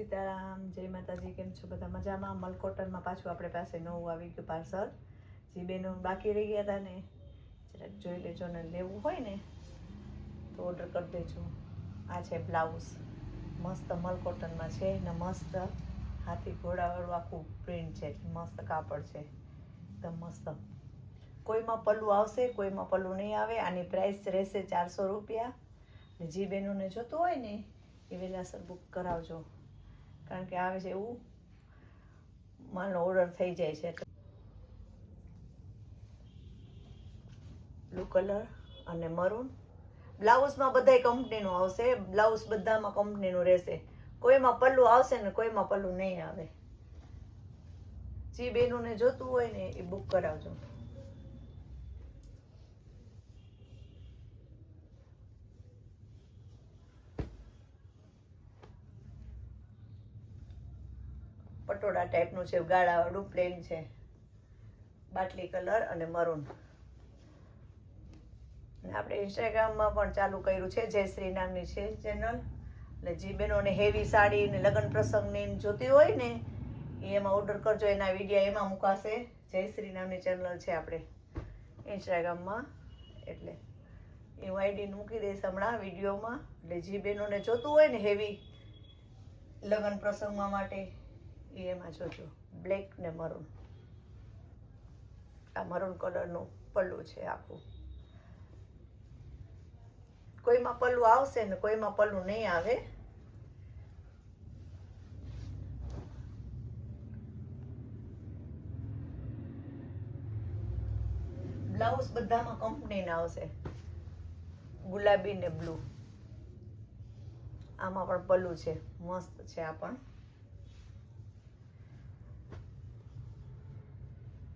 સીતારામ, જય માતાજી. કેમ છો બધા? મજામાં? મલકોટનમાં પાછું આપણે પાસે નવું આવી ગયું પાર્સલ. જે બેનો બાકી રહી ગયા હતા ને જરાક જોઈ લેજો, ને લેવું હોય ને તો ઓર્ડર કરી દેજો. આ છે બ્લાઉઝ, મસ્ત મલકોટનમાં છે ને મસ્ત હાથી ઘોડાવાળું આખું પ્રિન્ટ છે, મસ્ત કાપડ છે, એકદમ મસ્ત. કોઈમાં પલ્લું આવશે, કોઈમાં પલ્લું નહીં આવે. આની પ્રાઇસ રહેશે 400 રૂપિયા. જે બહેનોને જોતું હોય ને એ વહેલાસર બુક કરાવજો, કારણ કે આવે છે એવું માનો ઓર્ડર થઈ જાય છે. બ્લુ કલર અને મરૂન બ્લાઉઝમાં બધાય કંપનીનું આવશે. બ્લાઉઝ બધામાં કંપનીનું રહેશે. કોઈમાં પલ્લું આવશે ને કોઈમાં પલ્લું નહીં આવે. જે બહેનોને જોતું હોય ને એ બુક કરાવજો. પટોળા ટાઈપનું છે, ગાળાવાળું પ્લેન છે, બાટલી કલર અને મરૂન. આપણે ઇન્સ્ટાગ્રામમાં પણ ચાલુ કર્યું છે, જયશ્રી નામની છે ચેનલ. એટલે જે બહેનોને હેવી સાડી ને લગ્ન પ્રસંગની જોતી હોય ને એ એમાં ઓર્ડર કરજો. એના વિડીયો એમાં મુકાશે. જયશ્રી નામની ચેનલ છે આપણે ઇન્સ્ટાગ્રામમાં, એટલે હું આઈડી મૂકી દઈશ હમણાં વિડીયોમાં. એટલે જે બહેનોને જોતું હોય ને હેવી લગ્ન પ્રસંગમાં માટે એ એમાં જોજો. બ્લેક ને મરૂન, આ મરૂન કલરનું પલ્લું છે આખું. કોઈમાં પલ્લું આવશે ને કોઈમાં પલ્લું નહીં આવે. બ્લાઉઝ બધામાં કંપનીના આવશે, ગુલાબી ને બ્લુ. આમાં પણ પલ્લું છે, મસ્ત છે. આ પણ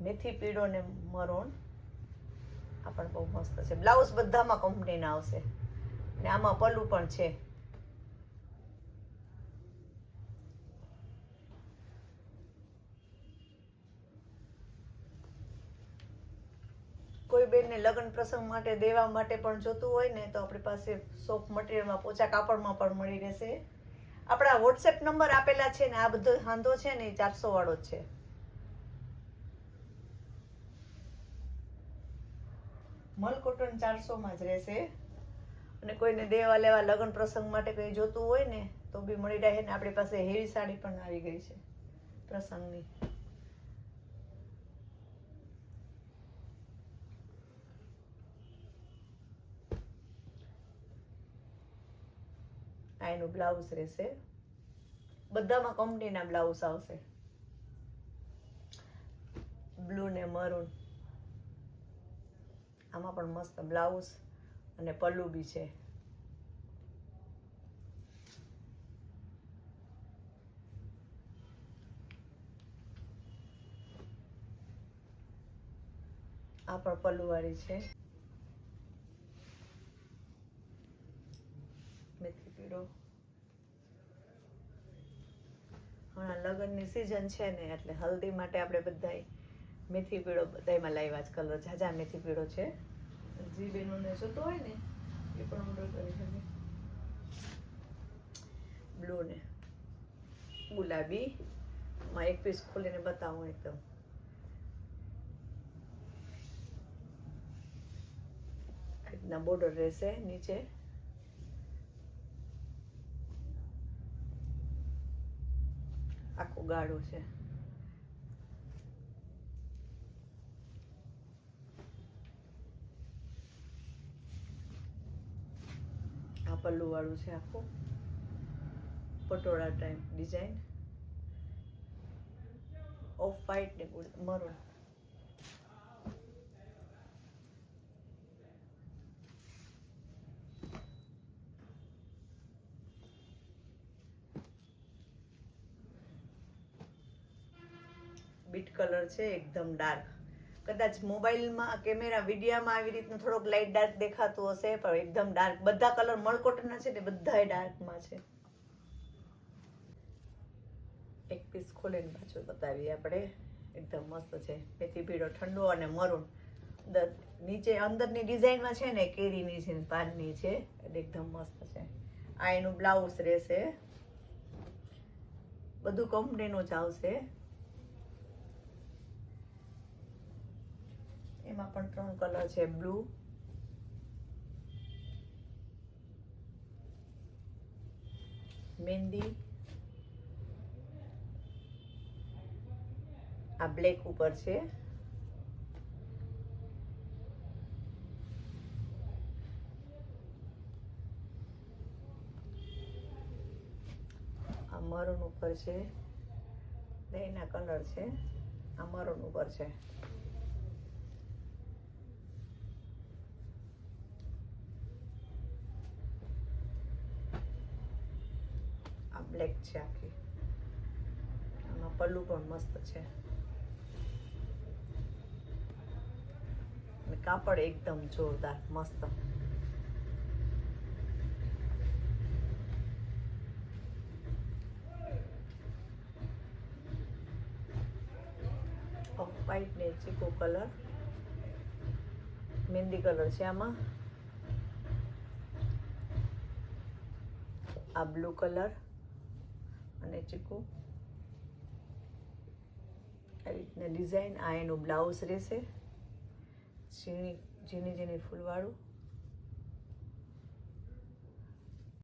મેથી પીળો ને મરૂન, આ પણ બહુ મસ્ત છે. બ્લાઉઝ બધામાં કંપનીના આવશે ને આમાં પલ્લું પણ છે. કોઈ બેનને લગ્ન પ્રસંગ માટે દેવા માટે પણ જોતું હોય ને તો આપણી પાસે સોફ્ટ મટીરિયલમાં પોચા કાપડમાં પણ મળી રહેશે. આપણા વોટ્સએપ નંબર આપેલા છે ને આ બધો હાંધો છે ને એ 400 વાળો જ છે. મલકોટન 400માં જ રહેશે. અને કોઈને દેવા લેવા લગ્ન પ્રસંગ માટે કંઈ જોતું હોય ને તો બી મળી રહે ને. આપણી પાસે હેવી સાડી પણ આવી ગઈ છે પ્રસંગની. આ એનું બ્લાઉઝ રહેશે. બધામાં કંપનીના બ્લાઉઝ આવશે, બ્લુ ને મરૂન. આમાં પણ મસ્ત બ્લાઉઝ અને પલ્લું બી છે. આ પણ પલ્લુ વાળી છે, મેથી પીળો. હમણાં લગ્નની સિઝન છે ને એટલે હલ્દી માટે આપણે બધાય મેથી પીળો બધાયમાં લાવ્યા જ કલર. ઝાઝા મેથી પીળો છે. જે બહેનોને જોતો હોય ને એ પણ ઓર્ડર કરી શકે. બ્લુ ને ગુલાબી માં એક પીસ ખોલીને બતાવું. એકદમ રીતના બોર્ડર રહેશે નીચે. આખું ગાળું છે. આ પલ્લુ વાળું છે આખું, patola type design, off white ને મરૂન. બીટ કલર છે, એકદમ ડાર્ક. કદાચ મોબાઈલમાં કેમેરા વિડીયામાં આવી રીતનું થોડોક લાઇટ ડાર્ક દેખાતું હશે, પણ એકદમ ડાર્ક. બધા કલર મલકોટનના છે ને બધાય ડાર્કમાં છે. એક પીસ ખોલીને પાછું બતાવીએ આપણે. એકદમ મસ્ત છે, મેથી પીળો ઠંડો અને મરૂન. નીચે અંદરની ડિઝાઇનમાં છે ને કેરીની છે, પાનની છે, એટલે એકદમ મસ્ત છે. આ એનું બ્લાઉઝ રહેશે. બધું કંપનીનું જ આવશે. એમાં પણ 3 કલર છે, બ્લુ, મહેંદી, આ બ્લેક ઉપર છે, આ મરૂન ઉપર છે, બેયના કલર છે, આ મરૂન ઉપર છે. આ બ્લેક છે આખી, આમાં પલ્લું પણ મસ્ત છે અને કાપડ એકદમ જોરદાર મસ્ત. ઓફ વ્હાઈટ ને ચીકુ કલર, મહેંદી કલર છે આમાં, આ બ્લુ કલર અને ચીકુ, આવી રીતના ડિઝાઇન. આ એનું બ્લાઉઝ રહેશે, ઝીણી ઝીણી ફૂલવાળું.